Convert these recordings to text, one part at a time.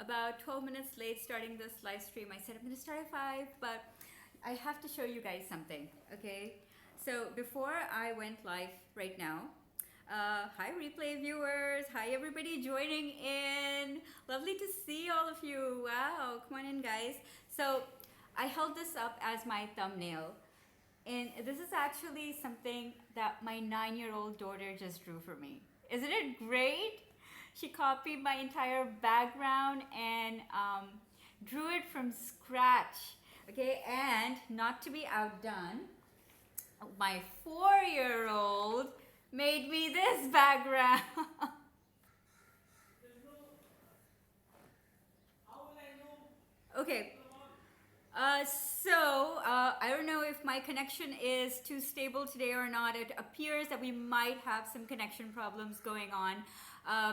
about 12 minutes late starting this live stream. I said I'm going to start at 5, but I have to show you guys something, okay? So before I went live right now, hi replay viewers, hi everybody joining in. Lovely to see all of you. Wow, come on in guys. So I held this up as my thumbnail, and this is actually something that my 9-year-old daughter just drew for me. Isn't it great? She copied my entire background and drew it from scratch. Okay, and not to be outdone, my 4-year-old made me this background. Okay, I don't know if my connection is too stable today or not. It appears that we might have some connection problems going on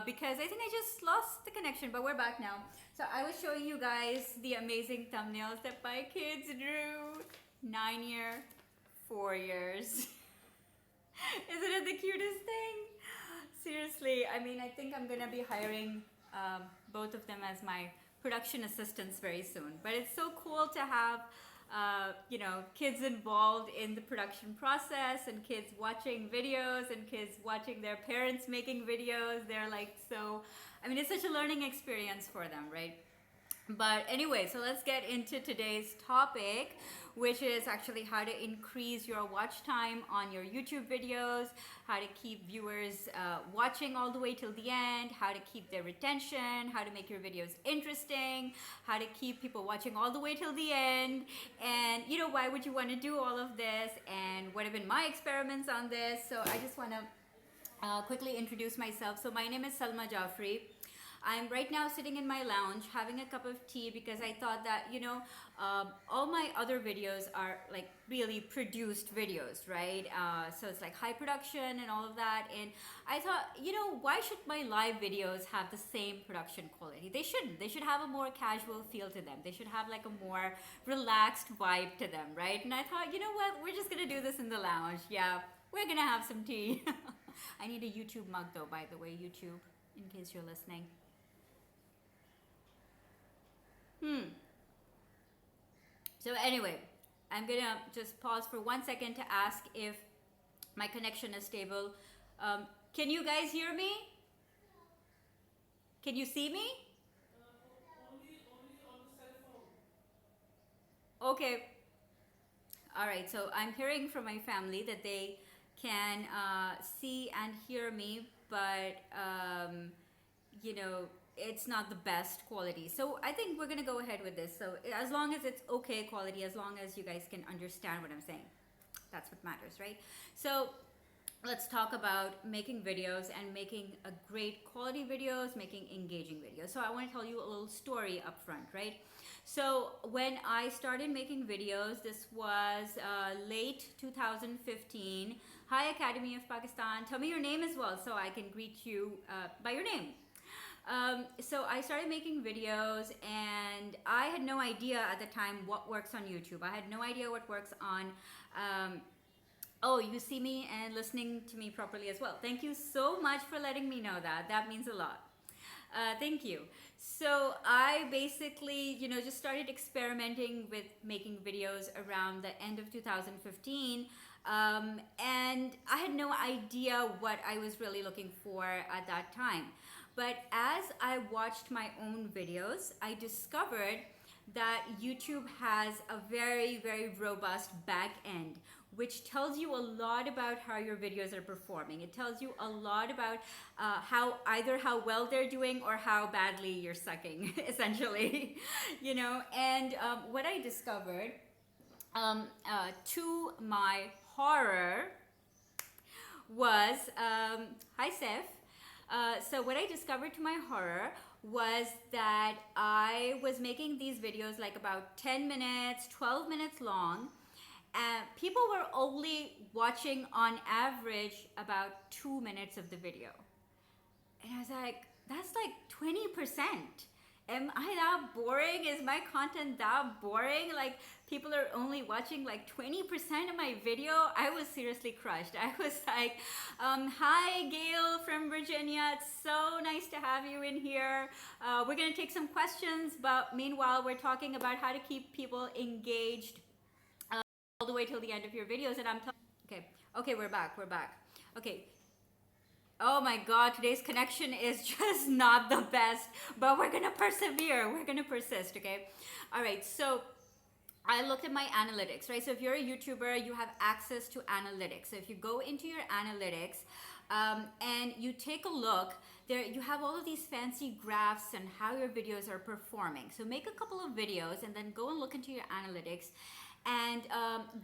because I think I just lost the connection, but we're back now. So I was showing you guys the amazing thumbnails that my kids drew. 9 year, 4 years. Isn't it the cutest thing? Seriously, I mean, I think I'm gonna be hiring both of them as my production assistants very soon. But it's so cool to have, kids involved in the production process and kids watching videos and kids watching their parents making videos. They're like so, I mean, it's such a learning experience for them, right? But anyway, so let's get into today's topic, which is actually how to increase your watch time on your YouTube videos, how to keep viewers watching all the way till the end, how to keep their retention, how to make your videos interesting, how to keep people watching all the way till the end, and why would you want to do all of this, and what have been my experiments on this. So I just want to quickly introduce myself. So my name is Salma Jaffrey. I'm right now sitting in my lounge having a cup of tea because I thought that, all my other videos are like really produced videos, right? So it's like high production and all of that. And I thought, why should my live videos have the same production quality? They shouldn't. They should have a more casual feel to them. They should have like a more relaxed vibe to them, right? And I thought, you know what? We're just going to do this in the lounge. Yeah, we're going to have some tea. I need a YouTube mug though, by the way, YouTube, in case you're listening. So anyway, I'm gonna just pause for 1 second to ask if my connection is stable. Can you guys hear me? Can you see me? Only on the cell phone. Okay. All right. So I'm hearing from my family that they can see and hear me, but it's not the best quality. So I think we're gonna go ahead with this. So as long as it's okay quality, as long as you guys can understand what I'm saying, that's what matters, right? So let's talk about making videos and making a great quality videos, making engaging videos. So I want to tell you a little story up front, right? So when I started making videos, this was late 2015. Hi Academy of Pakistan, tell me your name as well so I can greet you by your name. So I started making videos and I had no idea at the time what works on YouTube. I had no idea what works on, oh, you see me and listening to me properly as well. Thank you so much for letting me know that. That means a lot. Thank you. So I basically, just started experimenting with making videos around the end of 2015. And I had no idea what I was really looking for at that time. But as I watched my own videos, I discovered that YouTube has a very, very robust back end, which tells you a lot about how your videos are performing. It tells you a lot about either how well they're doing or how badly you're sucking, essentially. And what I discovered, to my horror, was, hi Seth. So what I discovered to my horror was that I was making these videos like about 10 minutes, 12 minutes long, and people were only watching on average about 2 minutes of the video. And I was like, that's like 20%. am I that boring? Is my content that boring? Like people are only watching like 20% of my video? I was seriously crushed. I was like, hi Gail from Virginia. It's so nice to have you in here. We're gonna take some questions, but meanwhile we're talking about how to keep people engaged all the way till the end of your videos. And I'm okay, we're back. Okay, oh my god, today's connection is just not the best, but we're gonna persevere. We're gonna persist, okay? All right, so I looked at my analytics, right? So if you're a YouTuber, you have access to analytics. So if you go into your analytics and you take a look, there you have all of these fancy graphs and how your videos are performing. So make a couple of videos and then go and look into your analytics and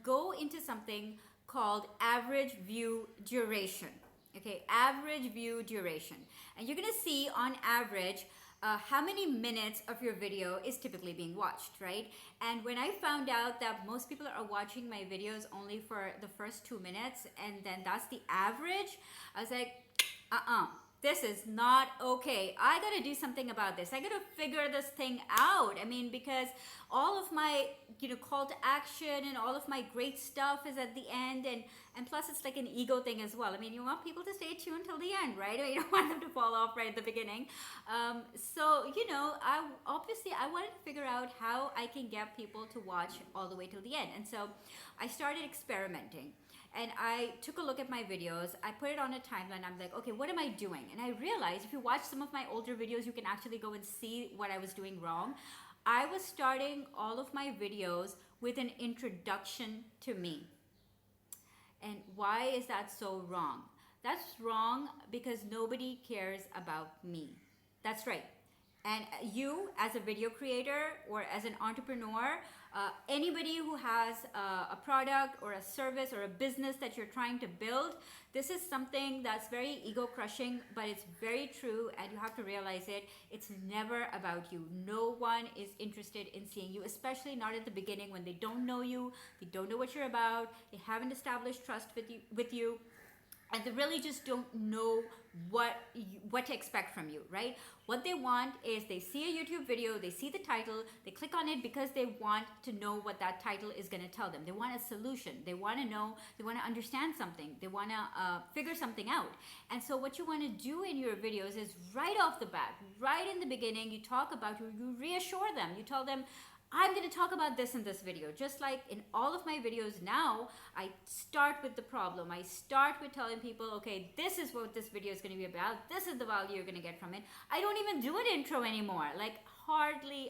go into something called average view duration. Okay, average view duration. And you're gonna see on average how many minutes of your video is typically being watched, right? And when I found out that most people are watching my videos only for the first 2 minutes and then that's the average, I was like, this is not okay. I gotta do something about this. I gotta figure this thing out. I mean, because all of my, call to action and all of my great stuff is at the end, and plus it's like an ego thing as well. I mean, you want people to stay tuned till the end, right? You don't want them to fall off right at the beginning. So, I wanted to figure out how I can get people to watch all the way till the end. And so I started experimenting. And I took a look at my videos, I put it on a timeline, I'm like, okay, what am I doing? And I realized if you watch some of my older videos, you can actually go and see what I was doing wrong. I was starting all of my videos with an introduction to me. And why is that so wrong? That's wrong because nobody cares about me. That's right. And you as a video creator or as an entrepreneur, anybody who has a product or a service or a business that you're trying to build, this is something that's very ego crushing, but it's very true and you have to realize it. It's never about you. No one is interested in seeing you, especially not at the beginning when they don't know you, they don't know what you're about, they haven't established trust with you. And they really just don't know what to expect from you, right? What they want is they see a YouTube video, they see the title, they click on it because they want to know what that title is going to tell them. They want a solution. They want to know, they want to understand something. They want to figure something out. And so what you want to do in your videos is right off the bat, right in the beginning, you talk about, you reassure them. You tell them, I'm going to talk about this in this video. Just like in all of my videos now, I start with the problem. I start with telling people, okay, this is what this video is going to be about. This is the value you're going to get from it. I don't even do an intro anymore. Like hardly,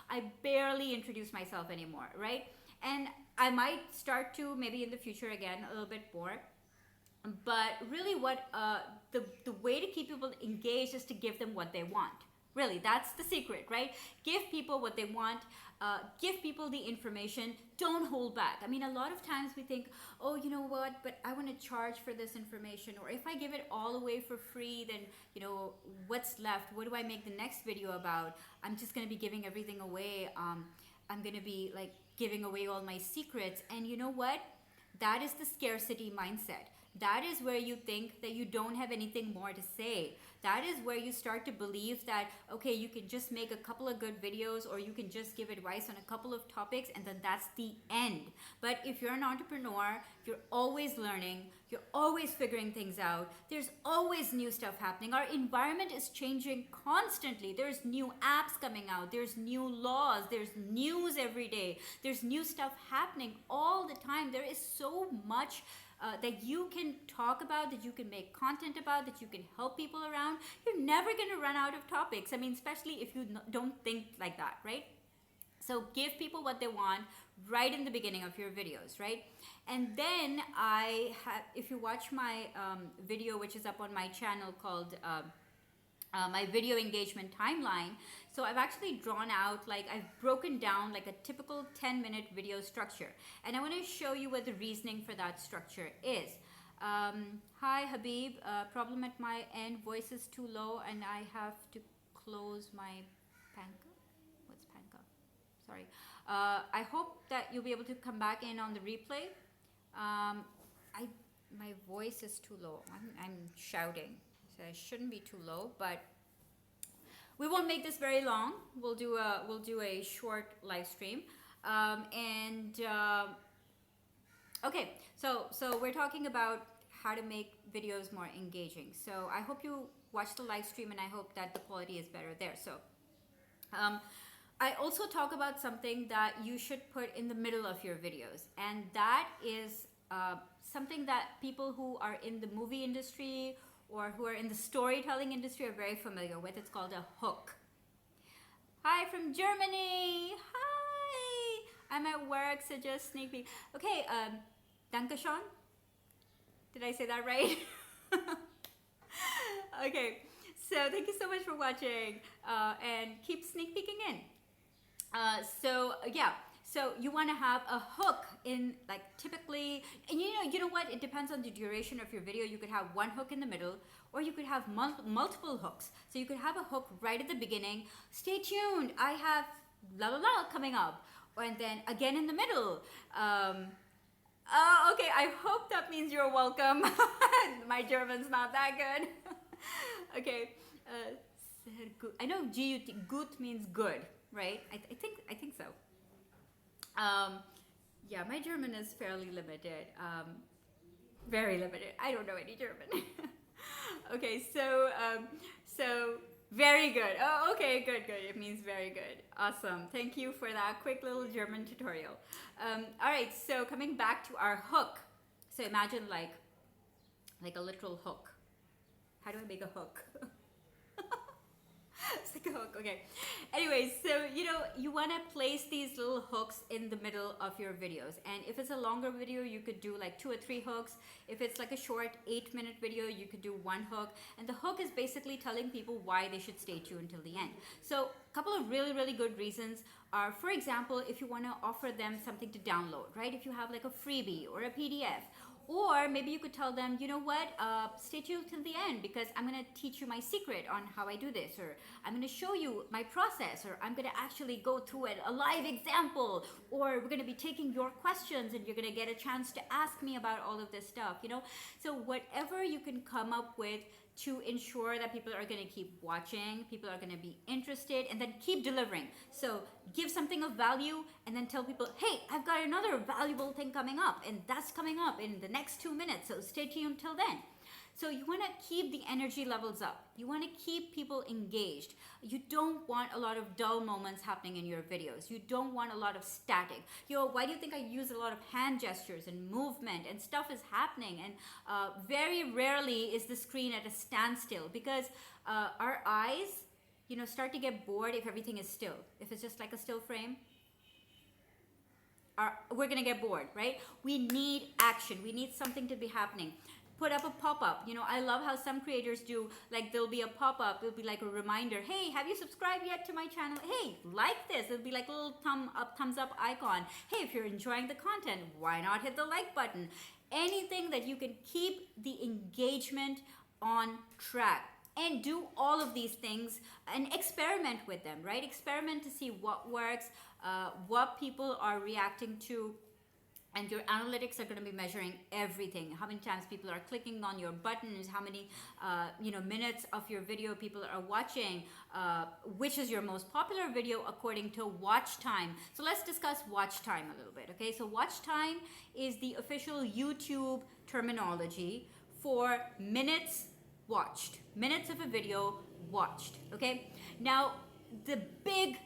I barely introduce myself anymore, right? And I might start to maybe in the future again, a little bit more. But really what the way to keep people engaged is to give them what they want. Really, that's the secret, right? Give people what they want. Give people the information. Don't hold back. I mean, a lot of times we think, oh, you know what, but I want to charge for this information. Or if I give it all away for free, then, what's left? What do I make the next video about? I'm just going to be giving everything away. I'm going to be like giving away all my secrets. And you know what? That is the scarcity mindset. That is where you think that you don't have anything more to say. That is where you start to believe that, okay, you can just make a couple of good videos or you can just give advice on a couple of topics and then that's the end. But if you're an entrepreneur, you're always learning, you're always figuring things out. There's always new stuff happening. Our environment is changing constantly. There's new apps coming out. There's new laws. There's news every day. There's new stuff happening all the time. There is so much that you can talk about, that you can make content about, that you can help people around. You're never going to run out of topics. I mean, especially if you don't think like that, right? So give people what they want right in the beginning of your videos, right? And then if you watch my video, which is up on my channel called my video engagement timeline. So I've actually drawn out, I've broken down like a typical 10-minute video structure. And I want to show you what the reasoning for that structure is. Hi Habib, problem at my end, voice is too low and I have to close my Panka. What's Panka? Sorry. I hope that you'll be able to come back in on the replay. My voice is too low. I'm shouting. So I shouldn't be too low, but We won't make this very long. We'll do a short live stream. And okay, so we're talking about how to make videos more engaging. So I hope you watch the live stream, and I hope that the quality is better there. So I also talk about something that you should put in the middle of your videos, and that is something that people who are in the movie industry or who are in the storytelling industry are very familiar with. It's called a hook. Hi from Germany. Hi. I'm at work, so just sneak peek. Okay, Dankeschön. Did I say that right? Okay, so thank you so much for watching, and keep sneak peeking in. Yeah, so you want to have a hook in, like, typically, and you know what? It depends on the duration of your video. You could have one hook in the middle, or you could have multiple hooks. So you could have a hook right at the beginning. Stay tuned. I have blah blah blah coming up, and then again in the middle. Okay, I hope that means you're welcome. My German's not that good. Okay, I know gut, gut means good, right? I think so. Yeah, my German is fairly limited. Very limited. I don't know any German. Okay, so very good. Oh, okay, good. It means very good. Awesome. Thank you for that quick little German tutorial. All right, so coming back to our hook. So imagine like a literal hook. How do I make a hook? It's like a hook, okay. Anyways, so you want to place these little hooks in the middle of your videos. And if it's a longer video, you could do like 2 or 3 hooks. If it's like a short 8-minute video, you could do 1 hook. And the hook is basically telling people why they should stay tuned till the end. So a couple of really good reasons are, for example, if you want to offer them something to download, right? If you have like a freebie or a PDF. Or maybe you could tell them, you know what, stay tuned till the end, because I'm going to teach you my secret on how I do this, or I'm going to show you my process, or I'm going to actually go through it, a live example, or we're going to be taking your questions and you're going to get a chance to ask me about all of this stuff, So whatever you can come up with to ensure that people are going to keep watching, people are going to be interested, and then keep delivering. So give something of value and then tell people, hey, I've got another valuable thing coming up, and that's coming up in the next 2 minutes, so stay tuned till then. So you want to keep the energy levels up. You want to keep people engaged. You don't want a lot of dull moments happening in your videos. You don't want a lot of static. Why do you think I use a lot of hand gestures and movement, and stuff is happening? And very rarely is the screen at a standstill, because our eyes, start to get bored if everything is still. If it's just like a still frame, we're going to get bored, right? We need action. We need something to be happening. Put up a pop-up. I love how some creators do, like, there'll be a pop-up, it'll be like a reminder, hey, have you subscribed yet to my channel? Hey, like this. It'll be like a little thumbs up icon. Hey, if you're enjoying the content, why not hit the like button? Anything that you can keep the engagement on track. And do all of these things and experiment with them, right? Experiment to see what works, what people are reacting to. And your analytics are going to be measuring everything. How many times people are clicking on your buttons, how many minutes of your video people are watching, which is your most popular video according to watch time. So let's discuss watch time a little bit, okay? So watch time is the official YouTube terminology for minutes watched. Minutes of a video watched, okay? Now, the big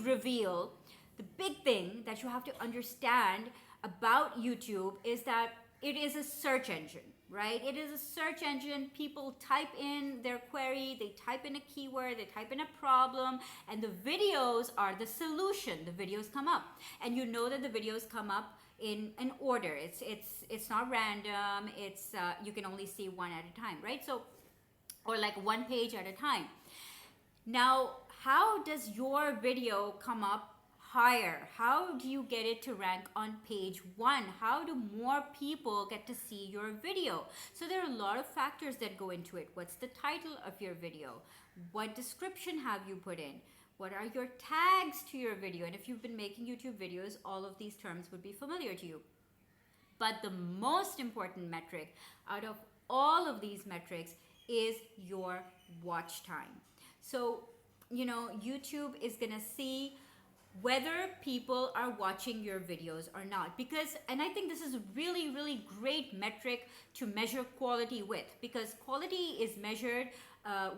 reveal, the big thing that you have to understand about YouTube is that it is a search engine, right? It is a search engine. People type in their query, they type in a keyword, they type in a problem, and the videos are the solution. The videos come up, and you know that the videos come up in an order. It's not random. It's you can only see one at a time, right? So, or like one page at a time. Now, how does your video come up higher? How do you get it to rank on page 1? How do more people get to see your video? So there are a lot of factors that go into it. What's the title of your video? What description have you put in? What are your tags to your video? And if you've been making YouTube videos, all of these terms would be familiar to you. But the most important metric out of all of these metrics is your watch time. So YouTube is gonna see whether people are watching your videos or not, because, and I think this is a really, really great metric to measure quality with, because quality is measured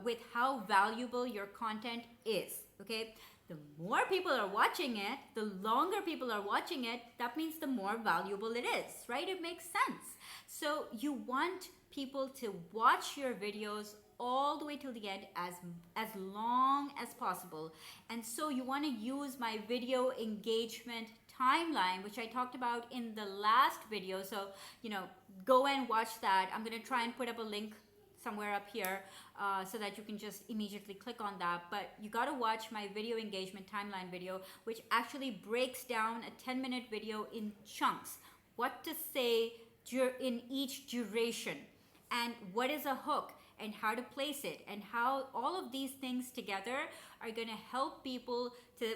with how valuable your content is. Okay, the more people are watching it, the longer people are watching it, that means the more valuable it is, right? It makes sense. So you want people to watch your videos all the way till the end, as long as possible. And so you want to use my video engagement timeline, which I talked about in the last video. So go and watch that. I'm going to try and put up a link somewhere up here so that you can just immediately click on that. But you got to watch my video engagement timeline video, which actually breaks down a 10-minute video in chunks, what to say in each duration, and what is a hook, and how to place it, and how all of these things together are going to help people to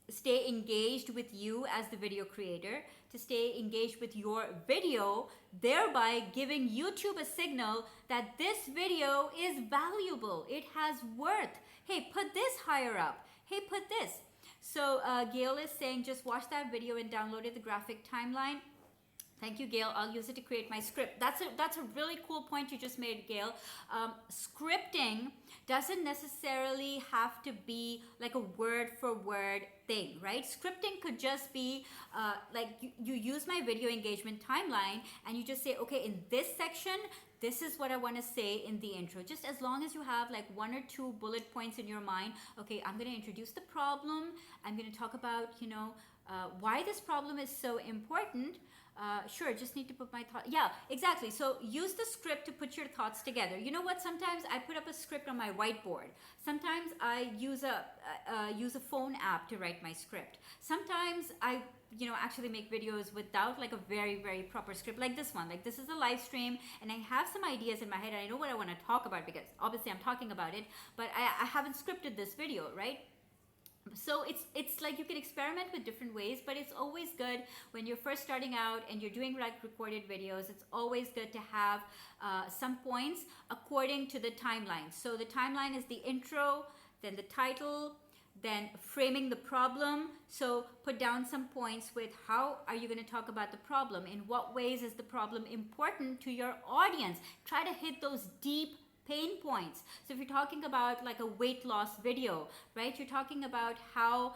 stay engaged with you as the video creator, to stay engaged with your video, thereby giving YouTube a signal that this video is valuable, it has worth. Hey, put this higher up. Hey, put this. So Gail is saying just watch that video and downloaded the graphic timeline. Thank you, Gail. I'll use it to create my script. That's a really cool point you just made, Gail. Scripting doesn't necessarily have to be like a word for word thing, right? Scripting could just be like you use my video engagement timeline and you just say, okay, in this section, this is what I want to say in the intro. Just as long as you have like 1 or 2 bullet points in your mind. Okay, I'm going to introduce the problem. I'm going to talk about, why this problem is so important. Sure, just need to put my thought. Yeah, exactly. So use the script to put your thoughts together. You know what? Sometimes I put up a script on my whiteboard. Sometimes I use a phone app to write my script. Sometimes I actually make videos without like a very, very proper script, like this one. Like this is a live stream and I have some ideas in my head and I know what I want to talk about because obviously I'm talking about it, but I haven't scripted this video, right? So it's like you can experiment with different ways, but it's always good when you're first starting out and you're doing like recorded videos. It's always good to have some points according to the timeline. So the timeline is the intro, then the title, then framing the problem. So put down some points with how are you going to talk about the problem? In what ways is the problem important to your audience? Try to hit those deep pain points. So if you're talking about like a weight loss video, right? You're talking about how,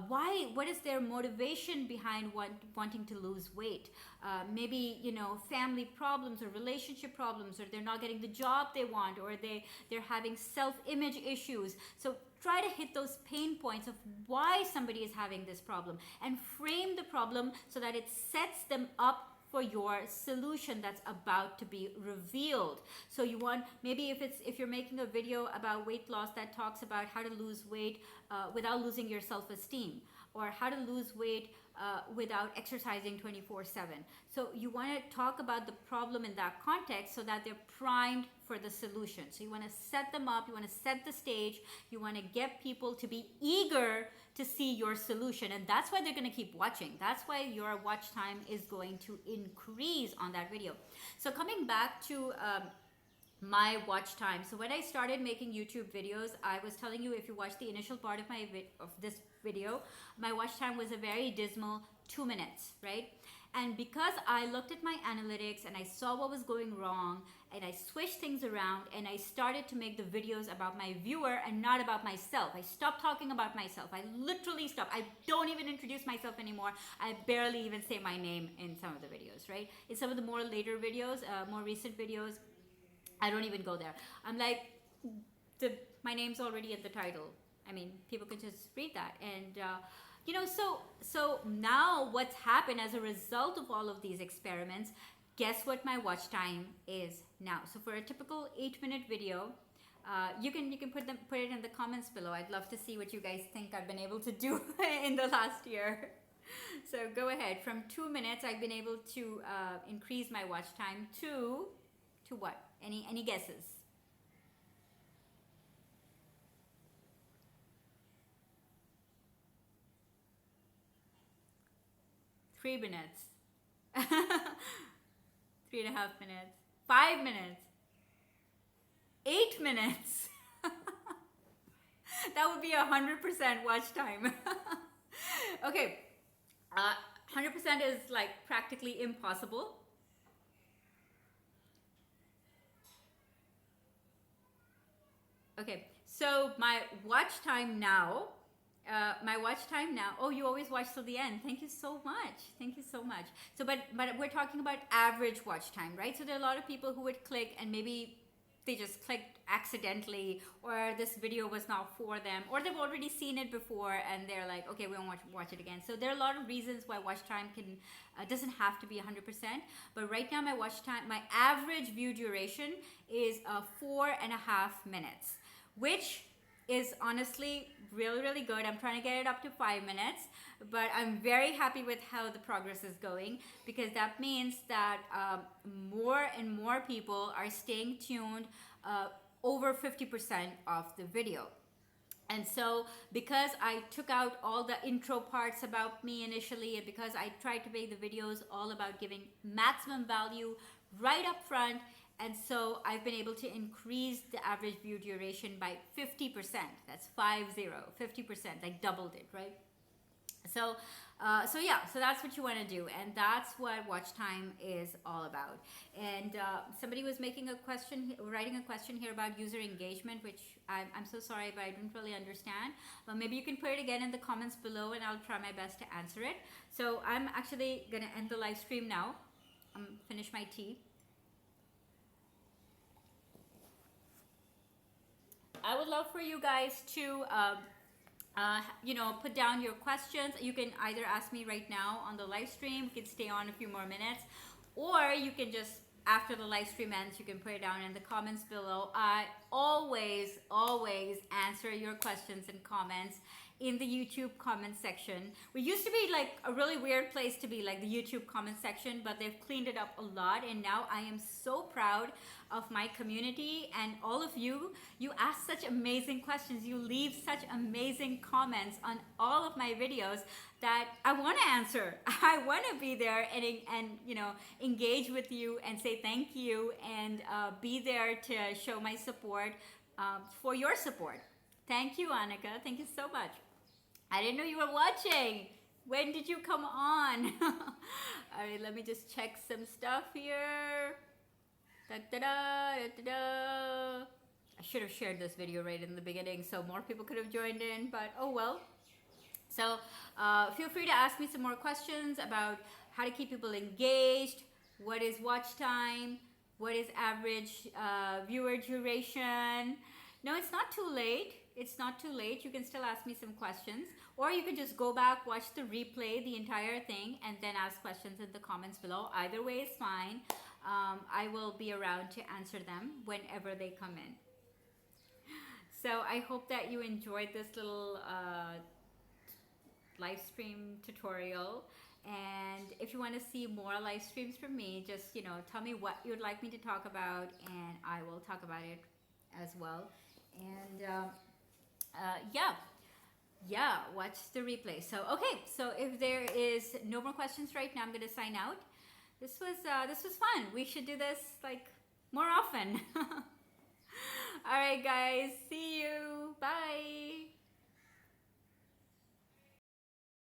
what is their motivation behind wanting to lose weight? Maybe, family problems or relationship problems, or they're not getting the job they want, or they're having self-image issues. So try to hit those pain points of why somebody is having this problem and frame the problem so that it sets them up for your solution that's about to be revealed. So you want, maybe if you're making a video about weight loss that talks about how to lose weight without losing your self-esteem, or how to lose weight without exercising 24/7. So you want to talk about the problem in that context so that they're primed for the solution. So you want to set them up, you want to set the stage, you want to get people to be eager to see your solution, and that's why they're going to keep watching. That's why your watch time is going to increase on that video. So coming back to my watch time. So when I started making YouTube videos, I was telling you, if you watch the initial part of this video, my watch time was a very dismal 2 minutes, right? And because I looked at my analytics and I saw what was going wrong, and I switched things around and I started to make the videos about my viewer and not about myself. I stopped talking about myself. I literally stopped. I don't even introduce myself anymore. I barely even say my name in some of the videos, right? In some of the more later videos, more recent videos, I don't even go there. I'm like, my name's already at the title. I mean, people can just read that. And, so now what's happened as a result of all of these experiments, guess what my watch time is now. So for a typical 8-minute video, you can put it in the comments below. I'd love to see what you guys think I've been able to do in the last year. So go ahead. From 2 minutes, I've been able to increase my watch time to what? Any guesses? 3 minutes. 3.5 minutes. 5 minutes. 8 minutes. That would be 100% watch time. Okay, 100% is like practically impossible. Okay, so my watch time now. Oh, you always watch till the end. Thank you so much. Thank you so much. So, but we're talking about average watch time, right? So there are a lot of people who would click and maybe they just clicked accidentally, or this video was not for them, or they've already seen it before and they're like, okay, we don't watch it again. So there are a lot of reasons why watch time can doesn't have to be 100%. But right now, my average view duration is 4.5 minutes, which is honestly really, really good. I'm trying to get it up to 5 minutes, but I'm very happy with how the progress is going, because that means that more and more people are staying tuned over 50% of the video. And so because I took out all the intro parts about me initially, and because I tried to make the videos all about giving maximum value right up front, and so I've been able to increase the average view duration by 50%. That's 50%, like doubled it, right? So that's what you want to do, and that's what watch time is all about. And somebody was writing a question here about user engagement, which I'm so sorry, but I didn't really understand. But maybe you can put it again in the comments below, and I'll try my best to answer it. So I'm actually gonna end the live stream now. Finish my tea. I would love for you guys to put down your questions. You can either ask me right now on the live stream, we can stay on a few more minutes, or you can just, after the live stream ends, you can put it down in the comments below. I always answer your questions and comments in the YouTube comment section. We used to be like a really weird place to be, like the YouTube comment section, but they've cleaned it up a lot, and now I am so proud of my community and all of you. You ask such amazing questions, you leave such amazing comments on all of my videos that I want to answer. I want to be there and engage with you and say thank you, and be there to show my support for your support. Thank you, Annika. Thank you so much. I didn't know you were watching. When did you come on? All right, let me just check some stuff here. Da, da, da, da, da. I should have shared this video right in the beginning so more people could have joined in, but oh well. So feel free to ask me some more questions about how to keep people engaged, what is watch time, what is average viewer duration. No, it's not too late. It's not too late. You can still ask me some questions, or you can just go back, watch the replay, the entire thing, and then ask questions in the comments below. Either way is fine. I will be around to answer them whenever they come in. So I hope that you enjoyed this little live stream tutorial. And if you want to see more live streams from me, just tell me what you'd like me to talk about, and I will talk about it as well. And watch the replay. So okay, so if there is no more questions right now, I'm gonna sign out. This was fun. We should do this like more often. All right, guys. See you. Bye.